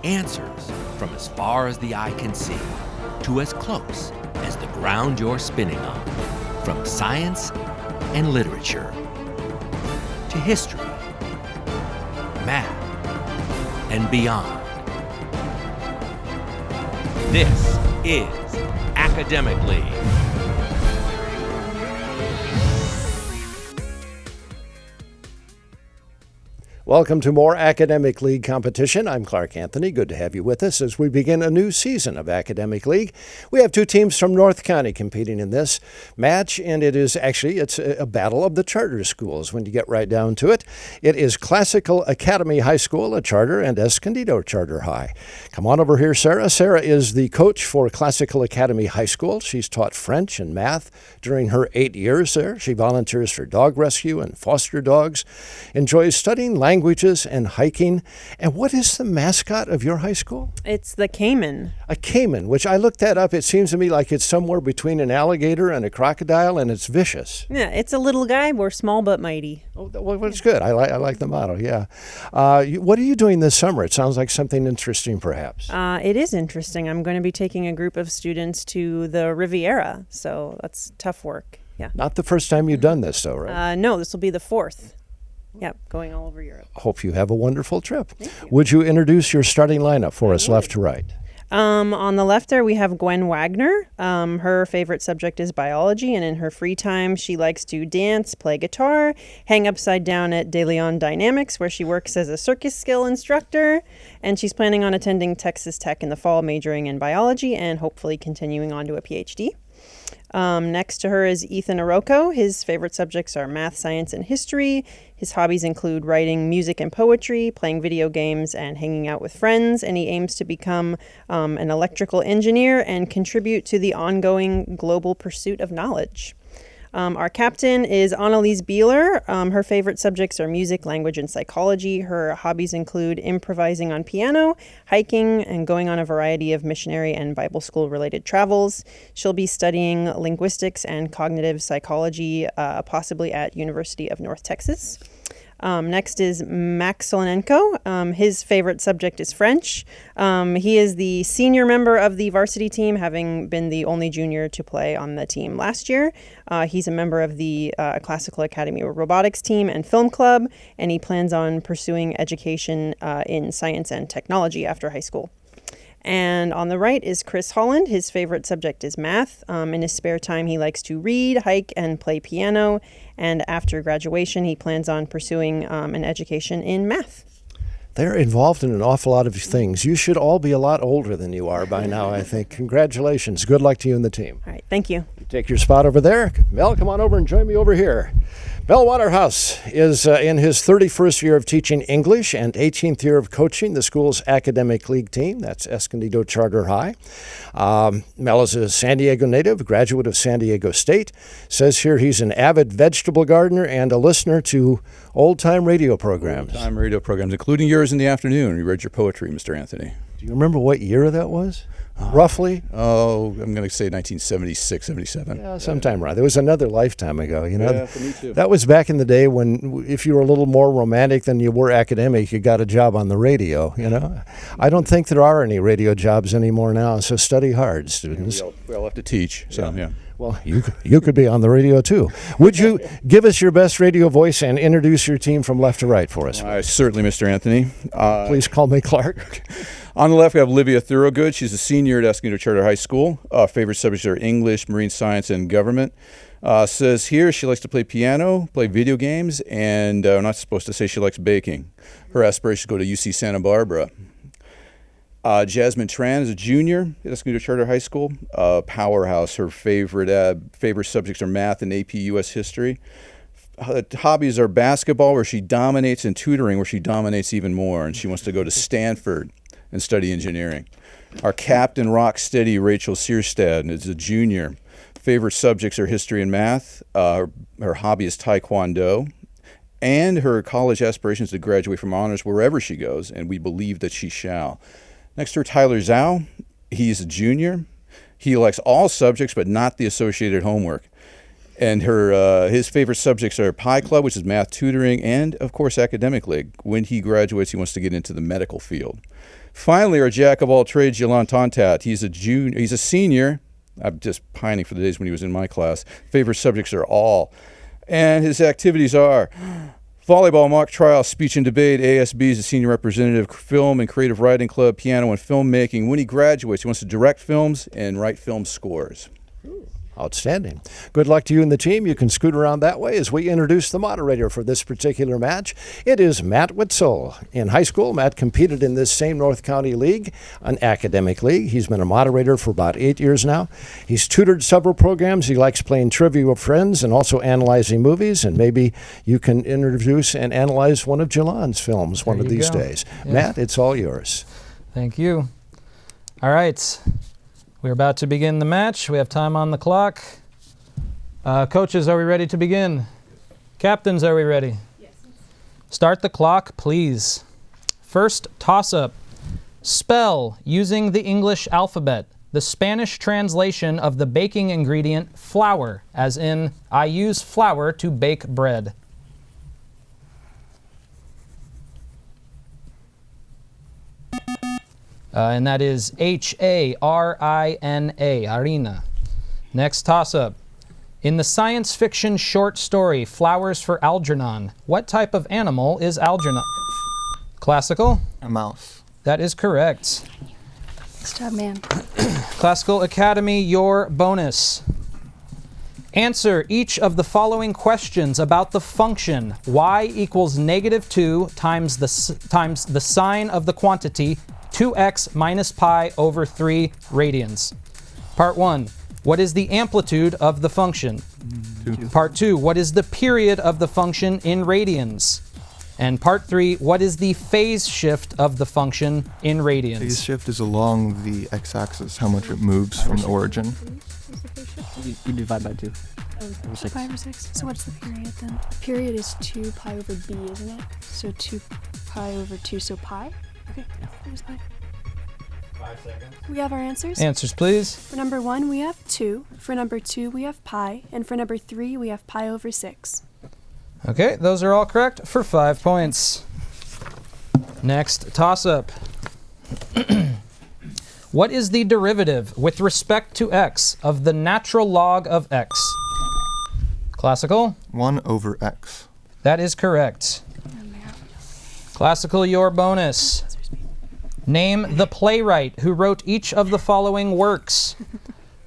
Answers from as far as the eye can see to as close as the ground you're spinning on. From science and literature to history, math, and beyond. This is Academic League. Welcome to more Academic League competition. I'm Clark Anthony. Good to have you with us as we begin a new season of Academic League. We have two teams from North County competing in this match, and it's a battle of the charter schools when you get right down to it. It is Classical Academy High School, a charter, and Escondido Charter High. Come on over here, Sarah. Sarah is the coach for Classical Academy High School. She's taught French and math during her 8 years there. She volunteers for dog rescue and foster dogs, enjoys studying languages and hiking. And what is the mascot of your high school? It's the caiman. A caiman, which I looked that up. It seems to me like it's somewhere between an alligator and a crocodile, and it's vicious. Yeah, it's a little guy. We're small but mighty. Oh, well, it's good. I like the motto, yeah. What are you doing this summer? It sounds like something interesting, perhaps. It is interesting. I'm going to be taking a group of students to the Riviera, so that's tough work. Yeah. Not the first time you've done this, though, right? No, this will be the fourth. Yep, going all over Europe. Hope you have a wonderful trip. Would you introduce your starting lineup for us, left to right? On the left there, we have Gwen Wagner. Her favorite subject is biology, and in her free time, she likes to dance, play guitar, hang upside down at De Leon Dynamics, where she works as a circus skill instructor, and she's planning on attending Texas Tech in the fall, majoring in biology, and hopefully continuing on to a PhD. Next to her is Ethan Iroko. His favorite subjects are math, science, and history. His hobbies include writing music and poetry, playing video games, and hanging out with friends. And he aims to become an electrical engineer and contribute to the ongoing global pursuit of knowledge. Our captain is Annalise Beeler. Her favorite subjects are music, language, and psychology. Her hobbies include improvising on piano, hiking, and going on a variety of missionary and Bible school-related travels. She'll be studying linguistics and cognitive psychology, possibly at University of North Texas. Next is Max Kolonko. His favorite subject is French. He is the senior member of the varsity team, having been the only junior to play on the team last year. He's a member of the Classical Academy Robotics team and film club, and he plans on pursuing education in science and technology after high school. And on the right is Chris Holland. His favorite subject is math. In his spare time, he likes to read, hike, and play piano. And after graduation, he plans on pursuing an education in math. They're involved in an awful lot of things. You should all be a lot older than you are by now, I think. Congratulations. Good luck to you and the team. All right. Thank you. Take your spot over there. Mel, come on over and join me over here. Mel Waterhouse is in his 31st year of teaching English and 18th year of coaching the school's academic league team. That's Escondido Charter High. Mel is a San Diego native, graduate of San Diego State. Says here he's an avid vegetable gardener and a listener to old-time radio programs. Old-time radio programs, including yours in the afternoon. You read your poetry, Mr. Anthony. Do you remember what year that was? Roughly? Oh, I'm going to say 1976, 77. Yeah, sometime around. There was another lifetime ago, you know. Yeah, for me too. That was back in the day when if you were a little more romantic than you were academic, you got a job on the radio, you know. I don't think there are any radio jobs anymore now, so study hard, students. Yeah, we all have to teach, so yeah. Well, you could be on the radio too. Would you give us your best radio voice and introduce your team from left to right for us? Certainly, Mr. Anthony. Please call me Clark. On the left, we have Olivia Thorogood. She's a senior at Escondido Charter High School. Favorite subjects are English, marine science, and government. Says here she likes to play piano, play video games, and I'm not supposed to say she likes baking. Her aspirations go to UC Santa Barbara. Jasmine Tran is a junior at Escondido Charter High School. Powerhouse. Her favorite subjects are math and AP US history. Hobbies are basketball, where she dominates, and tutoring, where she dominates even more, and she wants to go to Stanford and study engineering. Our captain, rock steady, Rachel Searstad, is a junior. Favorite subjects are history and math. Her hobby is taekwondo. And her college aspirations to graduate from honors wherever she goes, and we believe that she shall. Next to her, Tyler Zhao. He's a junior. He likes all subjects, but not the associated homework. And his favorite subjects are Pi Club, which is math tutoring, and, of course, Academic League. When he graduates, he wants to get into the medical field. Finally, our jack of all trades, Yolan Tontat. He's a senior. I'm just pining for the days when he was in my class. Favorite subjects are all. And his activities are volleyball, mock trial, speech and debate, ASB is a senior representative, film and creative writing club, piano and filmmaking. When he graduates, he wants to direct films and write film scores. Outstanding. Good luck to you and the team. You can scoot around that way as we introduce the moderator for this particular match. It is Matt Witzel. In high school, Matt competed in this same North County League, an academic league. He's been a moderator for about 8 years now. He's tutored several programs. He likes playing trivia with friends and also analyzing movies. And maybe you can introduce and analyze one of Jalan's films one of these days. Yeah. Matt, it's all yours. Thank you. All right. We're about to begin the match. We have time on the clock. Coaches, are we ready to begin? Captains, are we ready? Yes. Start the clock, please. First toss-up. Spell, using the English alphabet, the Spanish translation of the baking ingredient flour, as in, I use flour to bake bread. And that is Harina, harina. Next toss-up. In the science fiction short story, Flowers for Algernon, what type of animal is Algernon? Classical? A mouse. That is correct. Nice job, man. Classical Academy, your bonus. Answer each of the following questions about the function y equals -2 times the sign of the quantity 2x minus pi over 3 radians. Part 1, what is the amplitude of the function? 2. Part 2, what is the period of the function in radians? And part 3, what is the phase shift of the function in radians? Phase shift is along the x-axis, how much it moves from the origin. You divide by 2. Oh, 5 over 6. So what's the period then? The period is 2 pi over b, isn't it? So 2 pi over 2, so pi? Okay, there's pi. 5 seconds. We have our answers? Answers, please. For number 1, we have 2. For number 2, we have pi. And for number 3, we have pi over 6. Okay, those are all correct for 5 points. Next, toss-up. What is the derivative with respect to x of the natural log of x? Classical? 1 over x. That is correct. Classical, your bonus. Name the playwright who wrote each of the following works.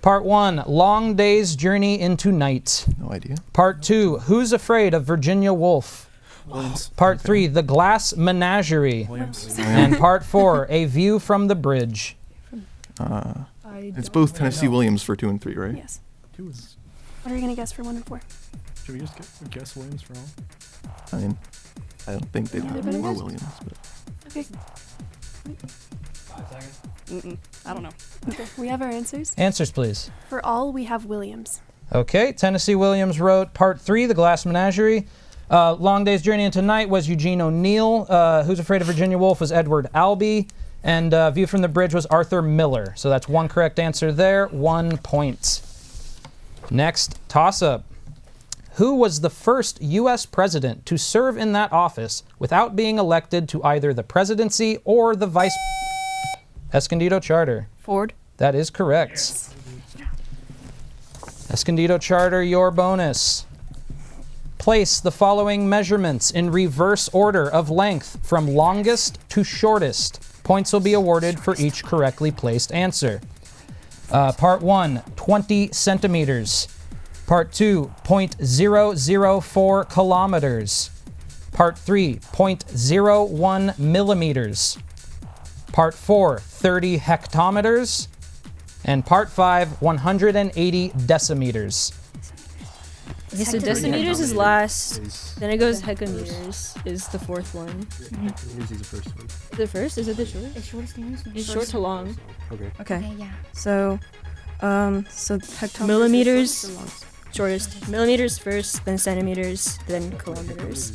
Part 1, Long Day's Journey into Night. No idea. Part 2, Who's Afraid of Virginia Woolf? Williams. Part 3, The Glass Menagerie. Williams. And Part 4, A View from the Bridge. It's both Tennessee Williams for 2 and 3, right? Yes. 2 is... What are you going to guess for 1 and 4? Should we just guess Williams for all? I mean, I don't think they'd have more Williams, but... Okay. 5 seconds. I don't know. Okay, we have our answers. Answers, please. For all, we have Williams. Okay, Tennessee Williams wrote Part 3, The Glass Menagerie. Long Day's Journey into Night was Eugene O'Neill. Who's Afraid of Virginia Woolf was Edward Albee. And View from the Bridge was Arthur Miller. So that's 1 correct answer there, 1 point. Next, toss-up. Who was the first U.S. president to serve in that office without being elected to either the presidency or the vice... Escondido Charter. Ford. That is correct. Yes. Escondido Charter, your bonus. Place the following measurements in reverse order of length from longest to shortest. Points will be awarded for each correctly placed answer. Part 1, 20 centimeters. Part 2, 0.004 kilometers. Part 3, 0.01 millimeters. Part 4, 30 hectometers. And Part 5, 180 decimeters. Okay, so decimeters is last, then it goes hecameters is the 4th one. Here's the first one. Is it first? Is it the short? It's shortest It's short to long. Okay. yeah. So hectometers millimeters, shortest. Millimeters first, then centimeters, then kilometers.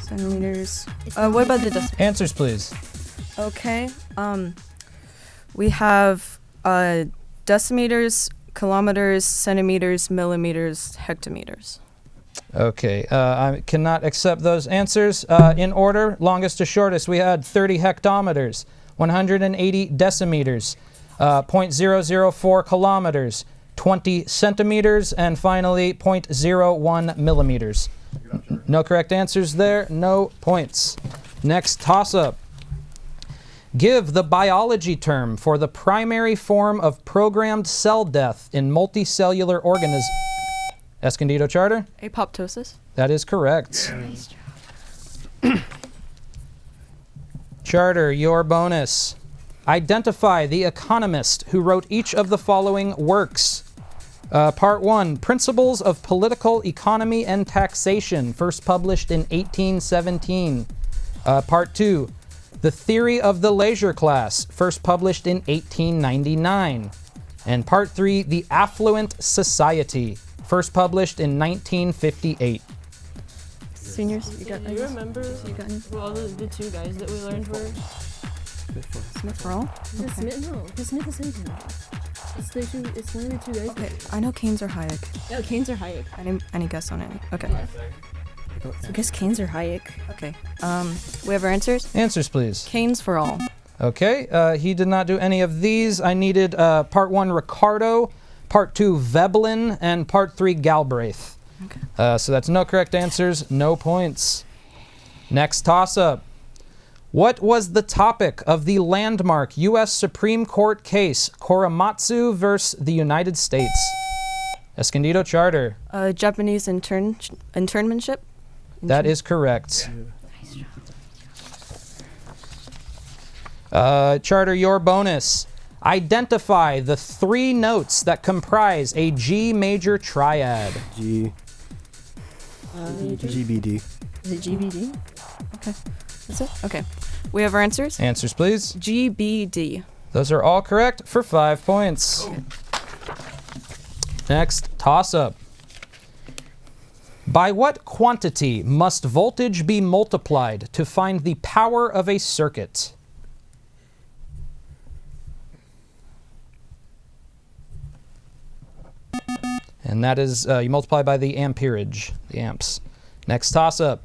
Centimeters. What about the decimeters? Answers, please. Okay. We have decimeters kilometers, centimeters, millimeters, hectometers. Okay, I cannot accept those answers. In order, longest to shortest, we had 30 hectometers, 180 decimeters, 0.004 kilometers, 20 centimeters, and finally 0.01 millimeters. No correct answers there, no points. Next toss-up. Give the biology term for the primary form of programmed cell death in multicellular organisms. Escondido Charter? Apoptosis. That is correct. Charter, your bonus. Identify the economist who wrote each of the following works. Part 1, Principles of Political Economy and Taxation, first published in 1817. Part 2, The Theory of the Leisure Class, first published in 1899. And Part 3, The Affluent Society, first published in 1958. Seniors, you got Do you remember who all the two guys that we learned were? Smith for all? The Smith, no, the Smith is Hayek. It's one of the two guys. Okay, I know Keynes or Hayek. No, Keynes or Hayek. Any guess on any? Okay. I guess Keynes or Hayek. Okay. We have our answers? Answers, please. Keynes for all. Okay, he did not do any of these. I needed Part 1, Ricardo, Part 2, Veblen, and Part 3, Galbraith. Okay. So that's no correct answers, no points. Next toss-up. What was the topic of the landmark U.S. Supreme Court case Korematsu versus the United States? Escondido Charter. Japanese internmentship? That is correct. Charter, your bonus. Identify the 3 notes that comprise a G major triad. GBD. Is it GBD? Okay. That's it? Okay. We have our answers? Answers, please. GBD. Those are all correct for 5 points. Next, toss-up. By what quantity must voltage be multiplied to find the power of a circuit? And that is, you multiply by the amperage, the amps. Next toss-up.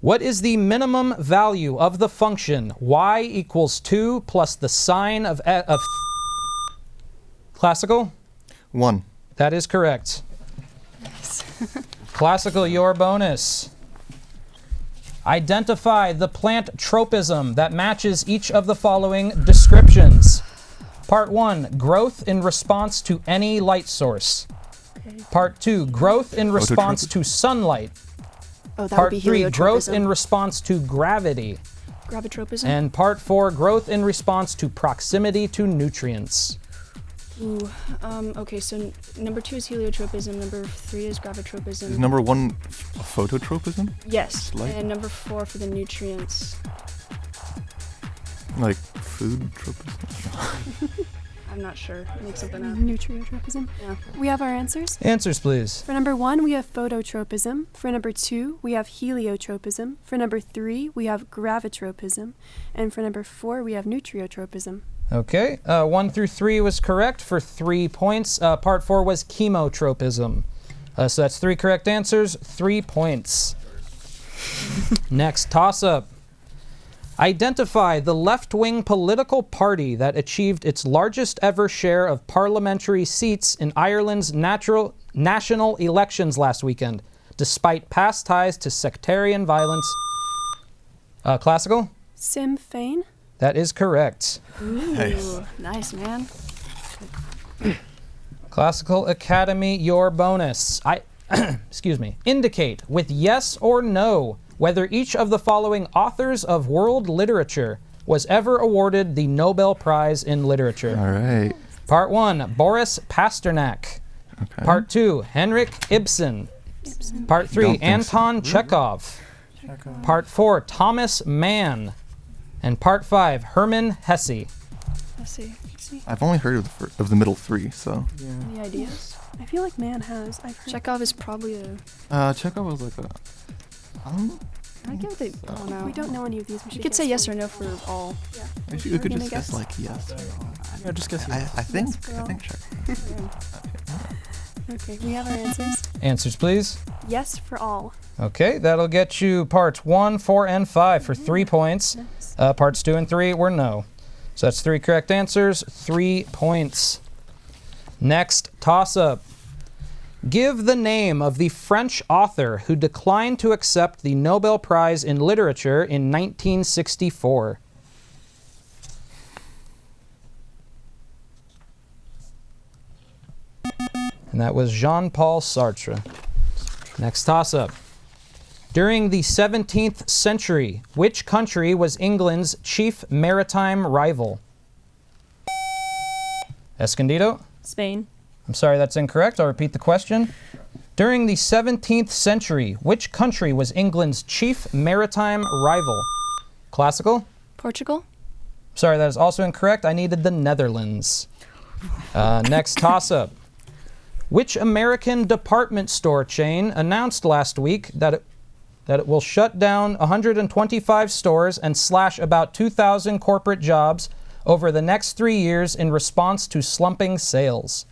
What is the minimum value of the function y equals 2 plus the sine of Classical? 1. That is correct. Classical, your bonus. Identify the plant tropism that matches each of the following descriptions. Part 1, growth in response to any light source. Part 2, growth in response to sunlight. Oh, that Part would be 3, growth heliotropism. in response to gravity. Gravitropism. And Part 4, growth in response to proximity to nutrients. Ooh, okay, so number 2 is heliotropism, number 3 is gravitropism. Is number 1 phototropism? Yes, Light? and number 4 for the nutrients. Like food tropism? I'm not sure. Make something up. Nutriotropism. Yeah. We have our answers. Answers, please. For number 1, we have phototropism. For number 2, we have heliotropism. For number 3, we have gravitropism. And for number 4, we have nutriotropism. Okay, 1 through 3 was correct for 3 points. Part 4 was chemotropism. So that's 3 correct answers, 3 points. Next, toss-up. Identify the left-wing political party that achieved its largest ever share of parliamentary seats in Ireland's national elections last weekend, despite past ties to sectarian violence. Classical? Sinn Féin. That is correct. Ooh, nice, man. Classical Academy, your bonus. Excuse me. Indicate with yes or no whether each of the following authors of world literature was ever awarded the Nobel Prize in Literature. All right. Part 1, Boris Pasternak. Okay. Part 2, Henrik Ibsen. Part 3, Anton Chekhov. Part 4, Thomas Mann. And Part 5, Hermann Hesse. Let's see. I've only heard of the middle 3, so. Any ideas? I feel like man has. I've heard. Chekhov is probably a. Chekhov was like a. I don't know. I get what they. Oh no. We don't know any of these. We You should could guess say yes one. or no for all. Yeah. Maybe you could We're just gonna guess like yes. Yeah, just guess I yes. think Yes, girl. Chekhov. Okay, we have our answers. Answers, please. Yes for all. Okay, that'll get you parts 1, 4, and 5 for 3 points. Parts 2 and 3 were no. So that's 3 correct answers, 3 points. Next toss-up. Give the name of the French author who declined to accept the Nobel Prize in Literature in 1964. And that was Jean-Paul Sartre. Next toss-up. During the 17th century, which country was England's chief maritime rival? Escondido? Spain. I'm sorry, that's incorrect. I'll repeat the question. During the 17th century, which country was England's chief maritime rival? Classical? Portugal? Sorry, that is also incorrect. I needed the Netherlands. Next toss-up. Which American department store chain announced last week that it will shut down 125 stores and slash about 2,000 corporate jobs over the next 3 years in response to slumping sales?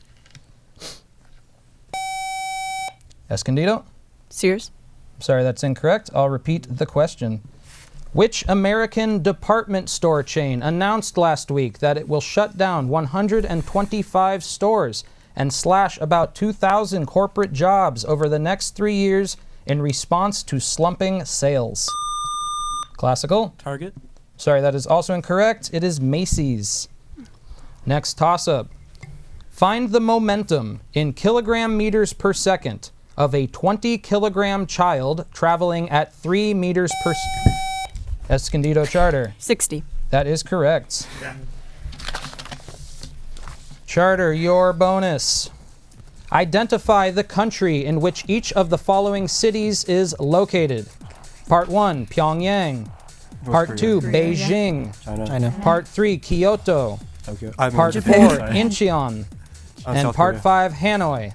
Escondido? Sears? Sorry, that's incorrect. I'll repeat the question. Which American department store chain announced last week that it will shut down 125 stores and slash about 2,000 corporate jobs over the next 3 years in response to slumping sales? Classical? Target. Sorry, that is also incorrect. It is Macy's. Next toss-up. Find the momentum in kilogram meters per second of a 20-kilogram child traveling at 3 meters per Escondido Charter. 60. That is correct. Charter, your bonus. Identify the country in which each of the following cities is located. Part 1, Pyongyang. Part 2, Beijing. China. Part 3, Kyoto. Okay. Part 4, Incheon. And South Part Korea. 5, Hanoi.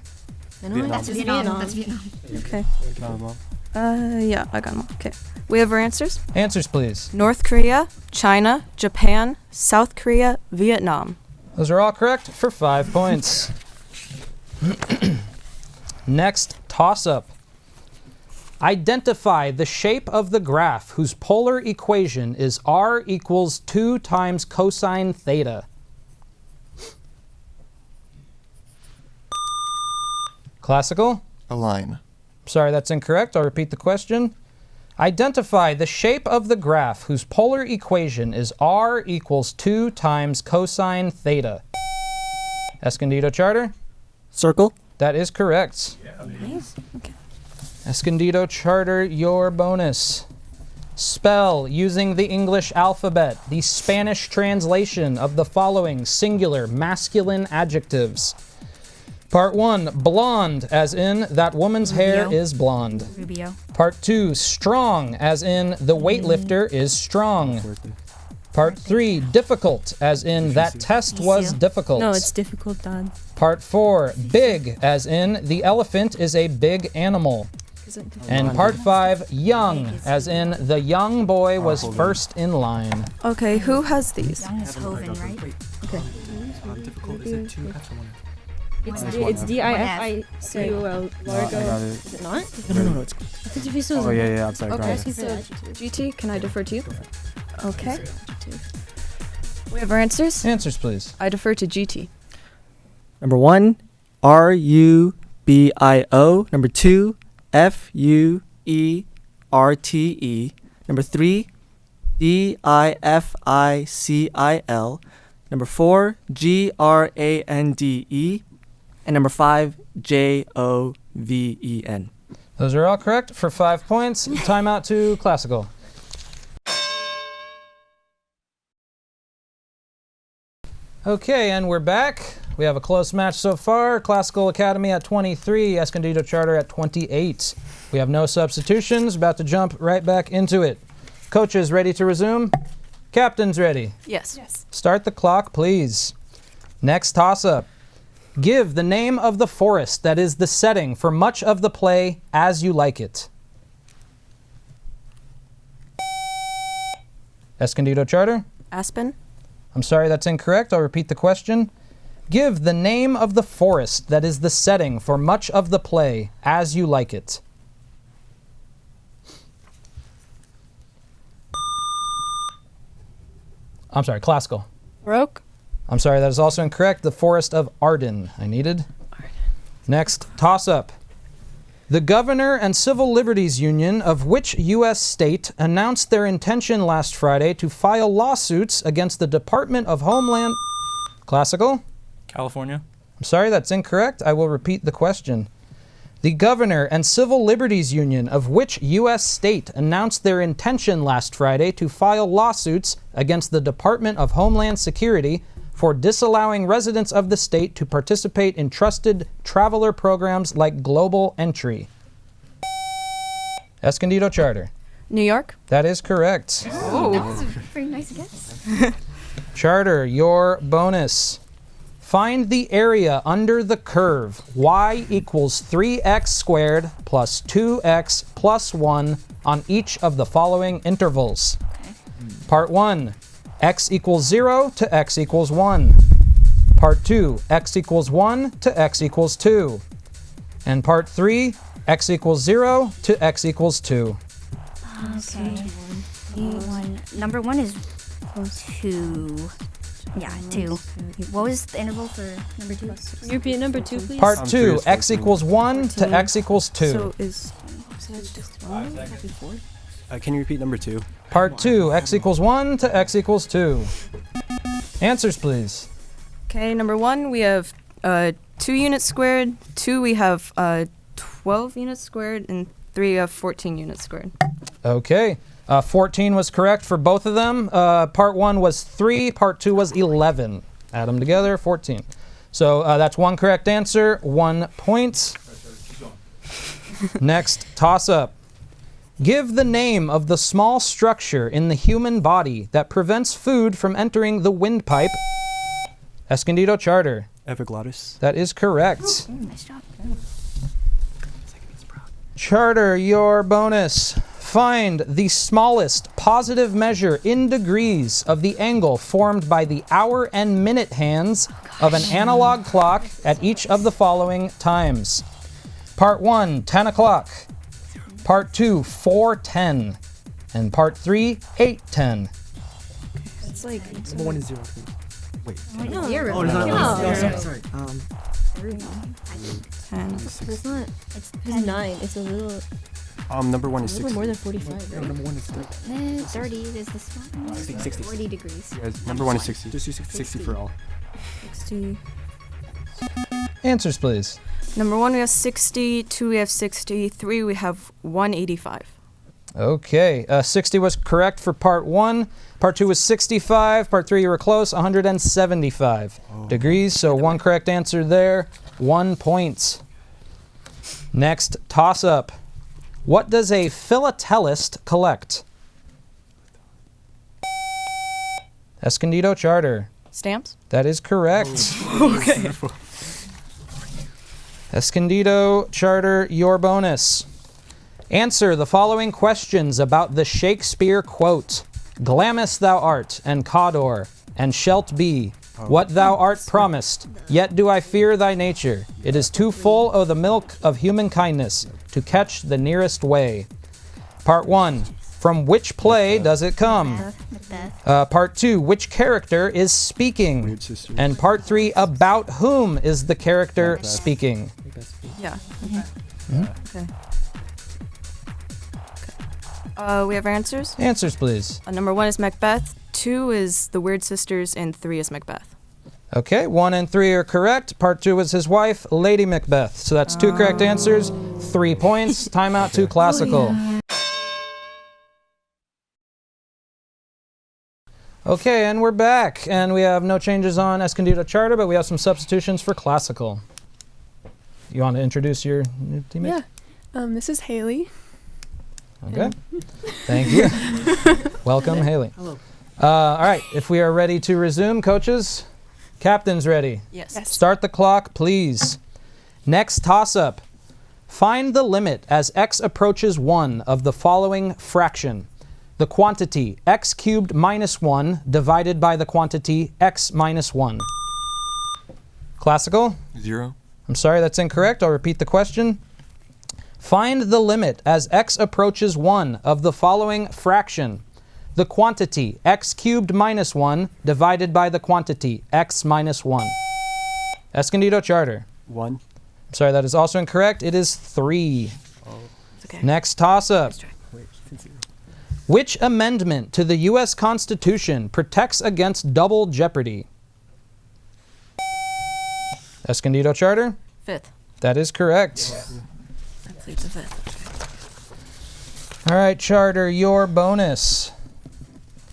That's Vietnam. That's Vietnam. Okay. Mom. Yeah, I got them all. Okay. We have our answers. Answers, please. North Korea, China, Japan, South Korea, Vietnam. Those are all correct for 5 points. Next toss-up. Identify the shape of the graph whose polar equation is r equals 2 times cosine theta. Classical? A line. Sorry, that's incorrect. I'll repeat the question. Identify the shape of the graph whose polar equation is r equals 2 times cosine theta. Escondido Charter? Circle. That is correct. Nice. Okay. Escondido Charter, your bonus. Spell, using the English alphabet, the Spanish translation of the following singular masculine adjectives. Part 1, blonde, as in that woman's hair is blonde. Rubio. Part 2, strong, as in the weightlifter is strong. Part 3, difficult, as in that test was difficult. No, it's difficult, Dad. Part 4, big, as in the elephant is a big animal. And Part 5, young, as in the young boy was first in line. Okay, who has these? Young is Hoven, right? Okay. Difficult. Is it 2 F's or 1 F? It's D-I-F-I-C-U-L. Largo. Is it not? No, it's. Oh, yeah, I'm sorry. Okay, Sorry. so GT, can I defer to you? Okay. We have our answers. Answers, please. I defer to GT. Number 1, R-U-B-I-O. Number 2, F-U-E-R-T-E. Number 3, D-I-F-I-C-I-L. Number 4, G-R-A-N-D-E. And number 5, J-O-V-E-N. Those are all correct for 5 points. Timeout to Classical. Okay, and we're back. We have a close match so far. Classical Academy at 23, Escondido Charter at 28. We have no substitutions. About to jump right back into it. Coaches ready to resume? Captains ready? Yes. Start the clock, please. Next toss-up. Give the name of the forest that is the setting for much of the play As You Like It. Escondido Charter? Aspen. I'm sorry, that's incorrect. I'll repeat the question. Give the name of the forest that is the setting for much of the play, As You Like It. I'm sorry, classical. Roke. I'm sorry, that is also incorrect. The Forest of Arden, I needed. Next, toss-up. The Governor and Civil Liberties Union of which U.S. state announced their intention last Friday to file lawsuits against the Department of Homeland... Classical? California. I'm sorry, that's incorrect. I will repeat the question. The Governor and Civil Liberties Union of which U.S. state announced their intention last Friday to file lawsuits against the Department of Homeland Security for disallowing residents of the state to participate in trusted traveler programs like Global Entry? Escondido Charter. New York. That is correct. Oh, That was a very nice guess. Charter, your bonus. Find the area under the curve y equals 3x squared plus 2x plus 1 on each of the following intervals. Okay. Part 1, x equals 0 to x equals 1. Part 2, x equals 1 to x equals 2. And part 3, x equals 0 to x equals 2. Okay. One. Number 1 is 2. Yeah, 2. What was the interval for number 2? Can you repeat number 2, please? Part 2, x equals 1 to x equals 2. So is... Can you repeat number 2? Part 2, x equals 1 to x equals 2. Answers, please. Okay, number 1, we have 2 units squared. 2, we have 12 units squared. And 3, we have 14 units squared. Okay. 14 was correct for both of them. Part 1 was 3, part 2 was 11. Add them together, 14. So that's one correct answer, 1 point. Next, toss-up. Give the name of the small structure in the human body that prevents food from entering the windpipe. Escondido Charter. Epiglottis. That is correct. Nice job. Charter, your bonus. Find the smallest positive measure in degrees of the angle formed by the hour and minute hands of an analog clock at each of the following times. Part 1, 10 o'clock. Part 2, 4:10. And part 3, 8:10. It's like... Number 1 is 0. Wait. No. 0. Oh, no, No. sorry. 10. It's not. It's 9. It's a little. Number 1 is A 60. little more than 45. No, Right? number 1 is 30. 30 is the small. 60. 40 degrees. Yes, number 1 is 60. Just do 60 for all. 60. Answers, please. Number 1, we have 60. 2, we have 60. 3, we have 185. Okay. 60 was correct for part 1. Part 2 was 65. Part 3, you were close, 175 degrees. So one correct answer there, 1 point. Next, toss-up. What does a philatelist collect? Escondido Charter. Stamps? That is correct. Okay. Escondido Charter, your bonus. Answer the following questions about the Shakespeare quote. Glamis thou art, and Cawdor, and shalt be what thou art promised, yet do I fear thy nature. It is too full o' the milk of human kindness to catch the nearest way. Part 1. From which play does it come? Part 2. Which character is speaking? And part 3. About whom is the character speaking? Yeah. Okay. We have answers? Answers, please. Number 1 is Macbeth. 2 is the Weird Sisters. And 3 is Macbeth. Okay, 1 and 3 are correct. Part 2 was his wife, Lady Macbeth. So that's 2 correct answers, 3 points. Timeout to classical. Okay, and we're back. And we have no changes on Escondido Charter, but we have some substitutions for classical. You want to introduce your new teammate? Yeah. This is Haley. Okay. Thank you. Welcome, Haley. Hello. All right, if we are ready to resume, coaches, captain's ready. Yes. Start the clock, please. Next toss-up. Find the limit as x approaches 1 of the following fraction. The quantity x cubed minus 1 divided by the quantity x minus 1. Classical? 0. I'm sorry, that's incorrect. I'll repeat the question. Find the limit as x approaches 1 of the following fraction. The quantity x cubed minus 1 divided by the quantity x minus 1. Escondido Charter. 1. I'm sorry, that is also incorrect. It is 3. Oh. Okay. Next toss-up. Wait, he said 0. Which amendment to the U.S. Constitution protects against double jeopardy? Escondido Charter? 5th. That is correct. That pleads the 5th. All right, Charter, your bonus.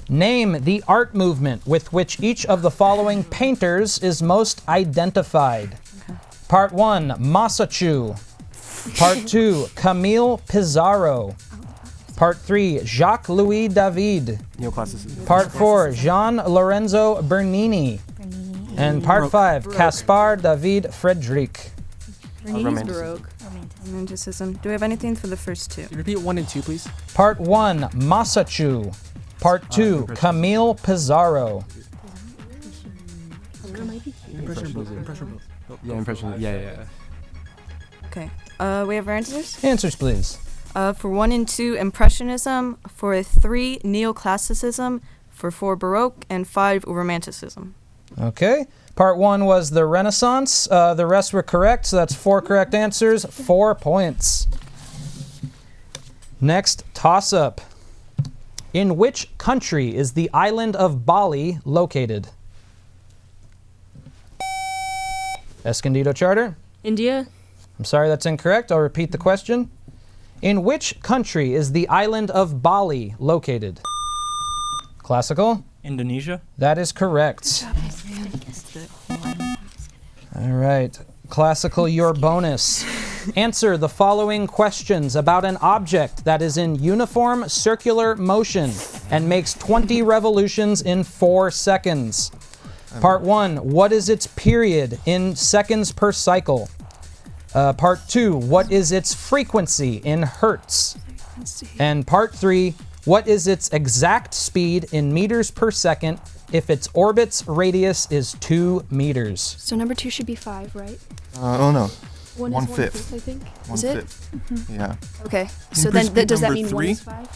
Name the art movement with which each of the following painters is most identified. Okay. Part 1, Massachu. Part 2, Camille Pizarro. Part 3, Jacques-Louis David. Neoclassicism. Part 4, Jean Lorenzo Bernini. And Part 5, Caspar David Frederick. Romanticism. Romanticism. Do we have anything for the first two? Can you repeat 1 and 2, please? Part 1, Massachu. Part 2, Camille Pizarro. Impressionism. Yeah, impressionism. Yeah. Okay. We have our answers? Answers, please. For 1 and 2, Impressionism. For 3, Neoclassicism. For 4, Baroque. And 5, Romanticism. Okay. Part 1 was the Renaissance. The rest were correct, so that's 4 correct answers, 4 points. Next toss-up. In which country is the island of Bali located? Escondido Charter? India. I'm sorry, that's incorrect. I'll repeat the question. In which country is the island of Bali located? Classical? Indonesia. That is correct. All right. Classical, your bonus. Answer the following questions about an object that is in uniform circular motion and makes 20 revolutions in 4 seconds. Part 1, what is its period in seconds per cycle? Part 2, what is its frequency in hertz? And Part 3, what is its exact speed in meters per second if its orbit's radius is 2 meters? So number 2 should be 5, right? Oh no. 1 1/5. is 1/5, I think. Is it? 1/5. Yeah. Okay. Can So you then please does that repeat mean number 1 is 3? 5?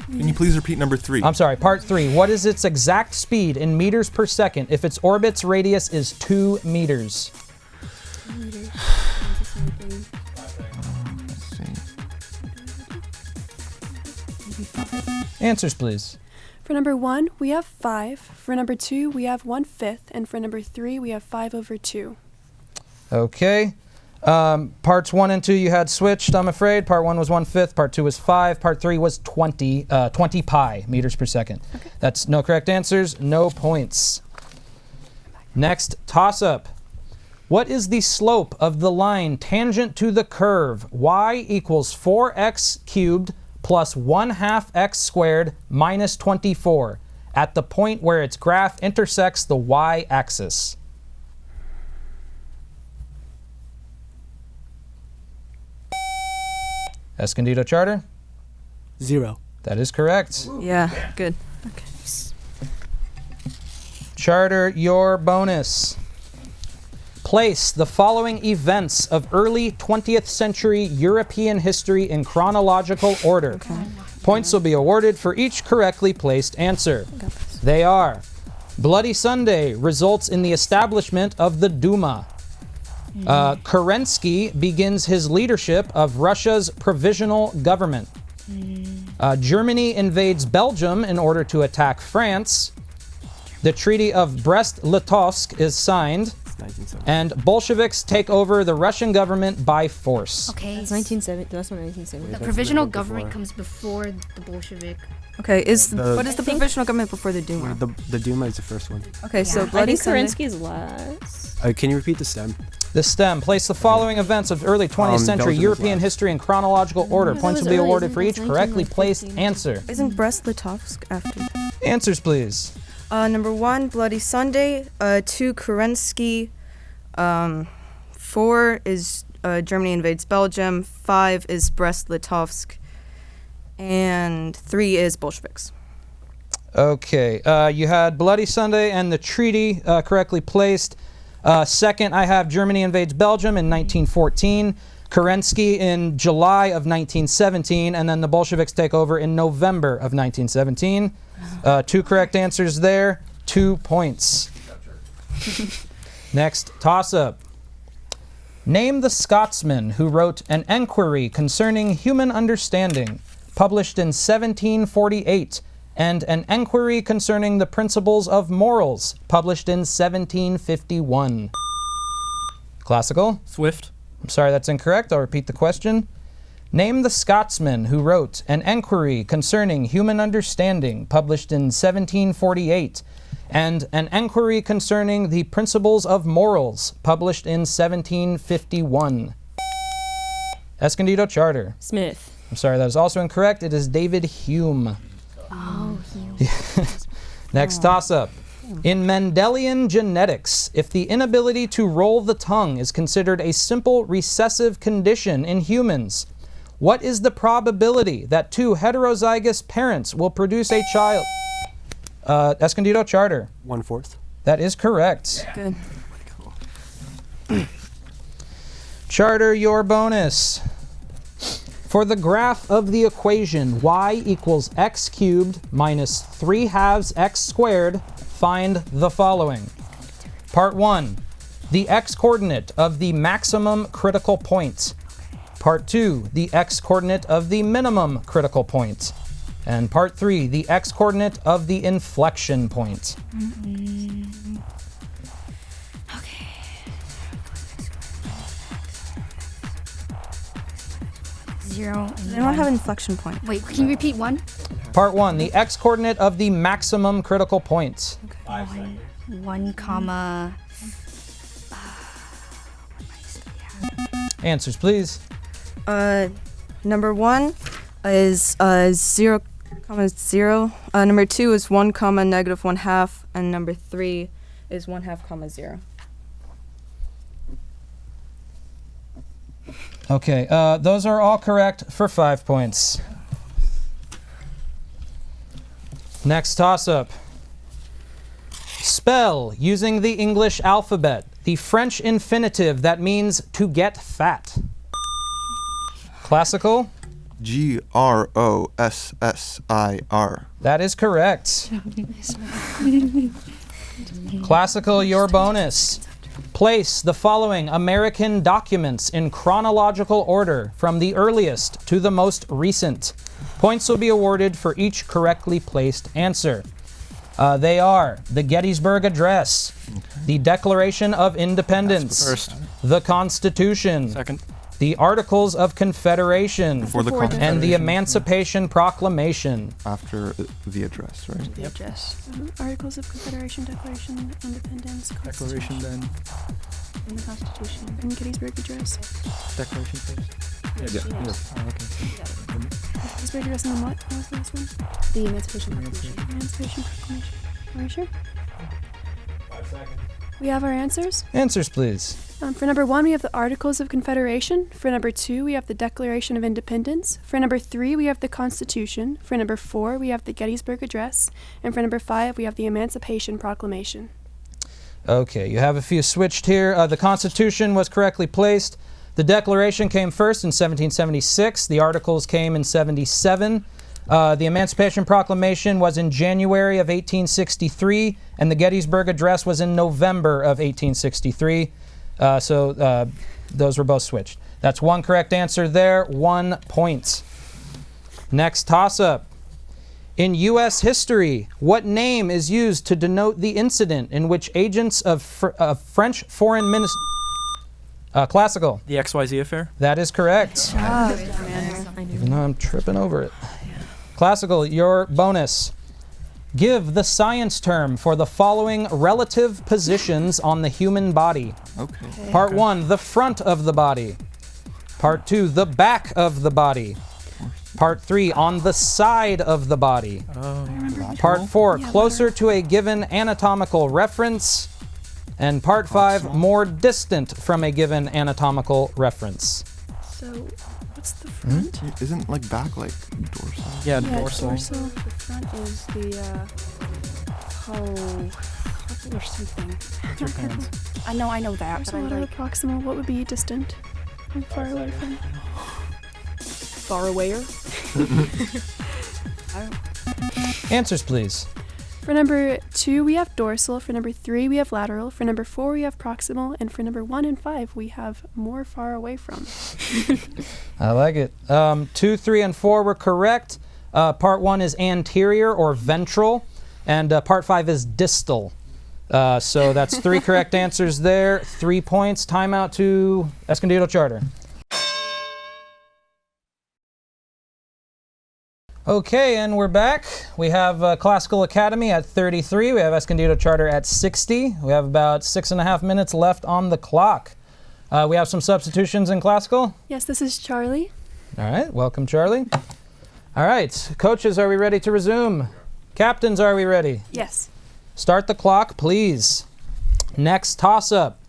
Can you please repeat number 3? I'm sorry, Part 3, what is its exact speed in meters per second if its orbit's radius is 2 meters? Let's see. Answers, please. For number 1, we have 5. For number 2, we have 1/5. And for number 3, we have 5/2. Okay. Parts 1 and 2 you had switched, I'm afraid. Part 1 was 1/5, Part 2 was 5, Part 3 was 20 pi meters per second. Okay. That's no correct answers, no points. Next toss-up. What is the slope of the line tangent to the curve y equals 4x cubed plus 1/2 x squared minus 24 at the point where its graph intersects the y-axis? Escondido Charter? 0. That is correct. Yeah, good. Okay. Charter, your bonus. Place the following events of early 20th century European history in chronological order. Okay. Points will be awarded for each correctly placed answer. They are: Bloody Sunday results in the establishment of the Duma. Kerensky begins his leadership of Russia's provisional government. Germany invades Belgium in order to attack France. The Treaty of Brest-Litovsk is signed. And Bolsheviks take over the Russian government by force. Okay. That's 1970. That's what 1970. The provisional government comes before the Bolshevik. Okay, what is the provisional government before the Duma? The Duma is the first one. Okay, so I Bloody think Sunday. Kerensky is last. Can you repeat the stem? The stem. Place the following events of early 20th century Belgium is European last. history in chronological order. that Points was will be early, awarded isn't for it? each That's correctly 19, placed 19. answer. Isn't Brest-Litovsk after? Answers, please. Number 1, Bloody Sunday. 2, Kerensky. 4 is Germany invades Belgium. 5 is Brest-Litovsk. And 3 is Bolsheviks. Okay. You had Bloody Sunday and the treaty correctly placed. Second, I have Germany invades Belgium in 1914. Kerensky in July of 1917, and then the Bolsheviks take over in November of 1917. 2 correct answers there, 2 points. Next, toss-up. Name the Scotsman who wrote An Enquiry Concerning Human Understanding, published in 1748, and An Enquiry Concerning the Principles of Morals, published in 1751. Classical? Swift. I'm sorry, that's incorrect. I'll repeat the question. Name the Scotsman who wrote An Enquiry Concerning Human Understanding, published in 1748, and An Enquiry Concerning the Principles of Morals, published in 1751. Escondido Charter. Smith. I'm sorry, that is also incorrect. It is David Hume. Oh, Hume. Next toss-up. In Mendelian genetics, if the inability to roll the tongue is considered a simple recessive condition in humans, what is the probability that 2 heterozygous parents will produce a child? Escondido Charter. 1/4. That is correct. Good. Charter, your bonus. For the graph of the equation y equals x cubed minus 3/2 x squared, find the following. Part 1, the x-coordinate of the maximum critical point. Part 2, the x-coordinate of the minimum critical point. And part 3, the x-coordinate of the inflection point. Okay. Zero. They don't have inflection point. Wait, can you repeat 1? Part 1, the x-coordinate of the maximum critical point. 1 comma. Answers, please. Number 1 is 0, 0. Number 2 is 1, negative 1/2, and number 3 is 1/2, 0. Okay, those are all correct for 5 points. Next toss-up. Spell, using the English alphabet, the French infinitive that means to get fat. Classical? Grossir. That is correct. Classical, your bonus. Place the following American documents in chronological order from the earliest to the most recent. Points will be awarded for each correctly placed answer. They are the Gettysburg Address, the Declaration of Independence, First. the Constitution, Second. the Articles of Confederation, Before the Before the- and the Confederation. Emancipation Proclamation. After the address, right? The address. Articles of Confederation, Declaration of Independence, Declaration then. In the Constitution. and Gettysburg Address. Declaration first. Yeah. Oh, okay. Gettysburg Address and then what? What was the last one? The Emancipation Proclamation. Emancipation Proclamation. Are you sure? 5 seconds. We have our answers. Answers, please. For number 1, we have the Articles of Confederation. For number 2, we have the Declaration of Independence. For number 3, we have the Constitution. For number 4, we have the Gettysburg Address. And for number 5, we have the Emancipation Proclamation. Okay, you have a few switched here. The Constitution was correctly placed. The Declaration came first in 1776. The Articles came in 77. The Emancipation Proclamation was in January of 1863, and the Gettysburg Address was in November of 1863. So those were both switched. That's 1 correct answer there, 1 point. Next toss-up. In U.S. history, what name is used to denote the incident in which agents of French foreign minister... Classical. The XYZ affair. That is correct. Even though I'm tripping over it. Classical, your bonus. Give the science term for the following relative positions on the human body. Okay. Part 1, the front of the body. Part 2, the back of the body. Part 3, on the side of the body. Part 4, closer to a given anatomical reference. And Part 5, more distant from a given anatomical reference. So, what's the front? Isn't like back like dorsal? Yeah, Yeah, dorsal. dorsal. The front is the, or something. I know that, There's but a I lot of proximal. What would be distant? And far away from? far awayer. Answers, please. For number 2, we have dorsal. For number 3, we have lateral. For number 4, we have proximal. And for number 1 and 5, we have more far away from. I like it. 2, 3, and 4 were correct. Part 1 is anterior or ventral, and part 5 is distal. So that's 3 correct answers there. 3 points. Timeout to Escondido Charter. Okay, and we're back. We have Classical Academy at 33. We have Escondido Charter at 60. We have about 6.5 minutes left on the clock. We have some substitutions in Classical. Yes, this is Charlie. All right, welcome, Charlie. All right, coaches, are we ready to resume? Captains, are we ready? Yes. Start the clock, please. Next toss-up.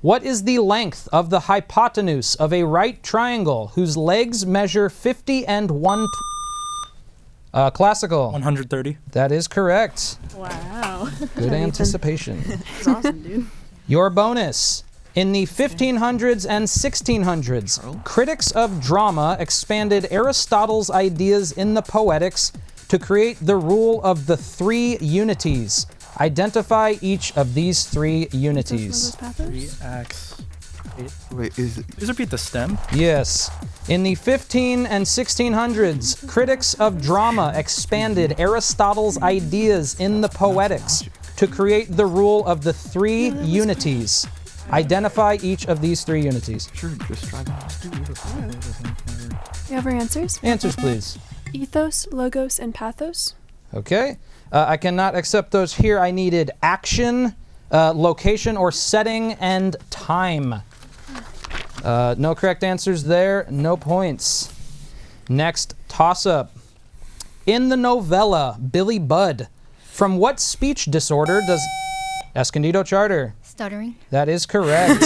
What is the length of the hypotenuse of a right triangle whose legs measure 50 and 1... Classical. 130. That is correct. Wow. Good anticipation. That's awesome, dude. Your bonus. In the 1500s and 1600s, critics of drama expanded Aristotle's ideas in the Poetics to create the rule of the 3 unities. Identify each of these 3 unities. 3 acts. Wait, is it? Please repeat the stem. Yes. In the 15 and 1600s, critics of drama expanded Aristotle's ideas in the Poetics to create the rule of the 3 unities. Identify each of these 3 unities. Sure, just try that. We have our answers. Answers, please. Ethos, logos, and pathos. Okay. I cannot accept those here. I needed action, location or setting, and time. No correct answers there. No points. Next toss-up. In the novella Billy Budd, from what speech disorder does Escondido Charter? Stuttering. That is correct.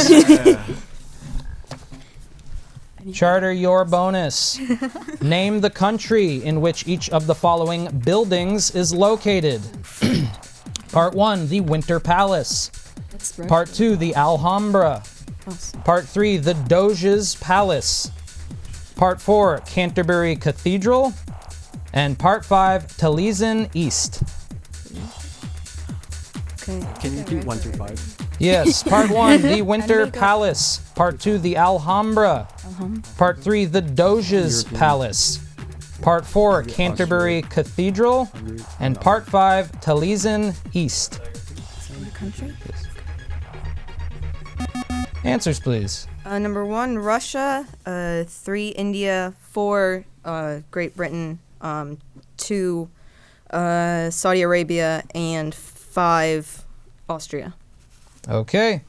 Charter, your bonus. Name the country in which each of the following buildings is located. Part 1, the Winter Palace. Part 2, the Alhambra. Part 3, the Doge's Palace. Part 4, Canterbury Cathedral. And Part 5, Taliesin East. Okay. Can you do 1 through 5? Yes, Part 1, the Winter Palace. Part 2, the Alhambra. Part 3, the Doge's Palace. Part 4, Canterbury Cathedral. And Part 5, Taliesin East. Country? Answers, please. Number 1, Russia. 3, India. 4, Great Britain. 2, Saudi Arabia. And 5, Austria. Okay.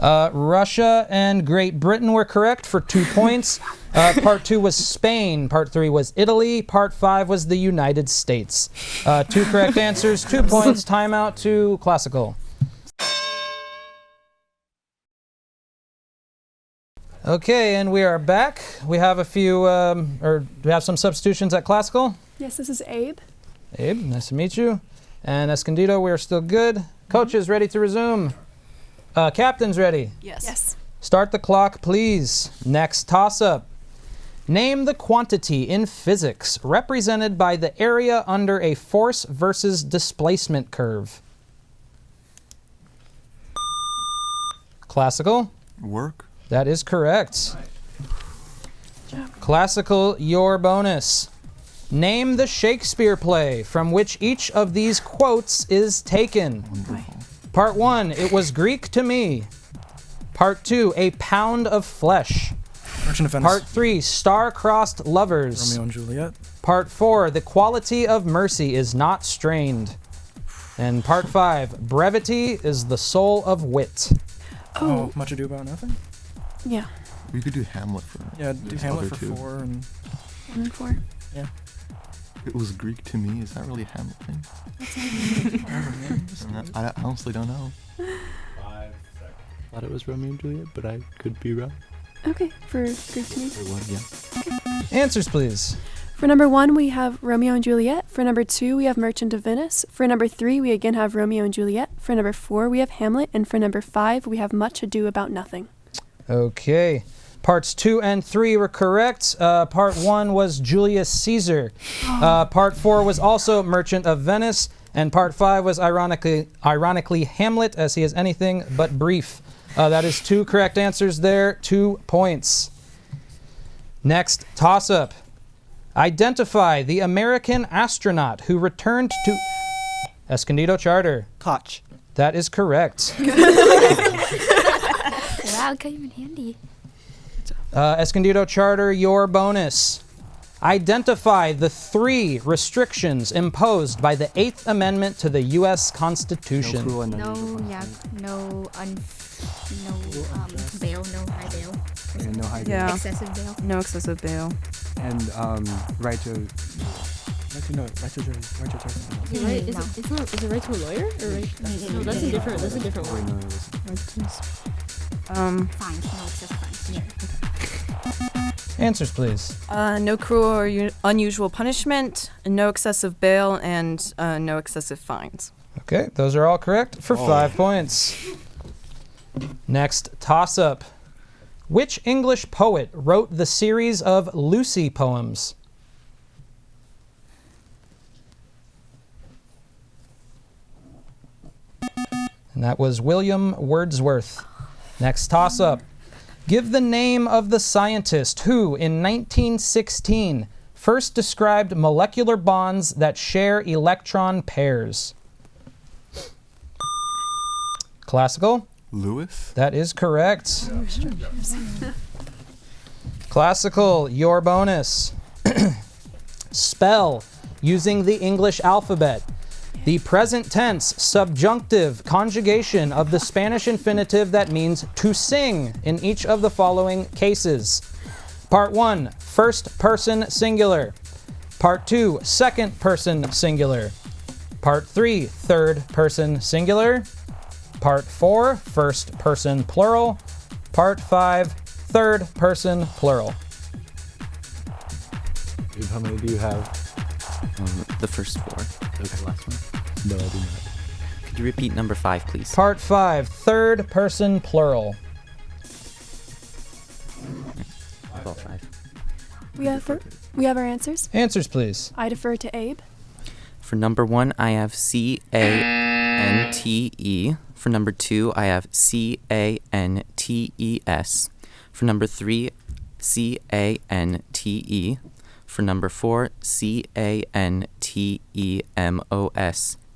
Russia and Great Britain were correct for 2 points. Part 2 was Spain. Part 3 was Italy. Part 5 was the United States. 2 correct answers, 2 points. Timeout to Classical. Okay, and we are back. We have a few, we have some substitutions at Classical. Yes, this is Abe. Abe, nice to meet you. And Escondido, we are still good. Coaches, ready to resume. Captains, ready? Yes. Start the clock, please. Next toss-up. Name the quantity in physics represented by the area under a force versus displacement curve. Classical? Work. That is correct. Classical, your bonus. Name the Shakespeare play from which each of these quotes is taken. Wonderful. Part 1, it was Greek to me. Part 2, a pound of flesh. Merchant of Venice. Part 3, star-crossed lovers. Romeo and Juliet. Part 4, the quality of mercy is not strained. And Part 5, brevity is the soul of wit. Oh. Much Ado About Nothing. Yeah. We could do Hamlet for. Yeah, do these Hamlet other for 2. 4 and 1 and 4. yeah. It was Greek to me. Is that really a Hamlet thing? I honestly don't know. I thought it was Romeo and Juliet, but I could be wrong. Okay, for Greek to me. Wait, what? Yeah. Answers, please. For number 1, we have Romeo and Juliet. For number 2, we have Merchant of Venice. For number 3, we again have Romeo and Juliet. For number 4, we have Hamlet. And for number 5, we have Much Ado About Nothing. Okay. Parts 2 and 3 were correct. Part 1 was Julius Caesar. Part 4 was also Merchant of Venice. And part 5 was ironically Hamlet, as he is anything but brief. That is 2 correct answers there, 2 points. Next, toss-up. Identify the American astronaut who returned to Escondido Charter. Koch. That is correct. Wow, came in handy. Escondido Charter, your bonus. Identify the 3 restrictions imposed by the 8th Amendment to the U.S. Constitution. No bail, no high bail. No high bail. Yeah. Excessive bail. No excessive bail. And right to choice. Is it right to a lawyer or right? No, that's a different one. Fines, no excessive fines. Yeah. Answers, please. No cruel or unusual punishment, no excessive bail, and no excessive fines. Okay, those are all correct for 5 points. Next, toss-up. Which English poet wrote the series of Lucy poems? And that was William Wordsworth. Next toss-up. Give the name of the scientist who, in 1916, first described molecular bonds that share electron pairs. Classical? Lewis? That is correct. Classical, your bonus. Spell, using the English alphabet, the present tense subjunctive conjugation of the Spanish infinitive that means to sing in each of the following cases. Part 1, first person singular. Part 2, second person singular. Part 3, third person singular. Part 4, first person plural. Part 5, third person plural. How many do you have? The first 4. Okay, last one. No, I do not. Could you repeat number 5, please? Part 5, third person plural. About 5. We have our answers. Answers, please. I defer to Abe. For number 1, I have C-A-N-T-E. For number 2, I have C-A-N-T-E-S. For number 3, C-A-N-T-E. For number 4, C-A-N-T-E-M-O-S.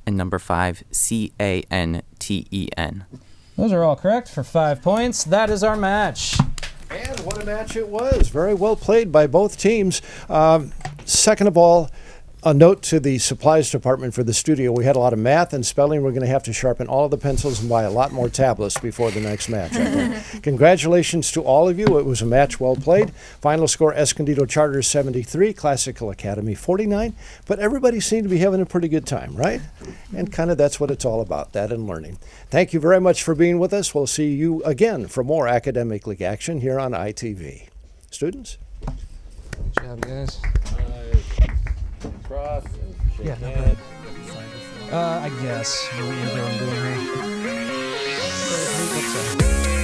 And number 5, C-A-N-T-E-N. Those are all correct for 5 points. That is our match. And what a match it was. Very well played by both teams. Second of all, a note to the supplies department for the studio. We had a lot of math and spelling. We're going to have to sharpen all of the pencils and buy a lot more tablets before the next match. Congratulations to all of you. It was a match well played. Final score, Escondido Charter 73, Classical Academy 49. But everybody seemed to be having a pretty good time, right? And kind of that's what it's all about, that and learning. Thank you very much for being with us. We'll see you again for more Academic League action here on ITV. Students? Good job, guys. Cross. Yeah. I guess. What are we doing here?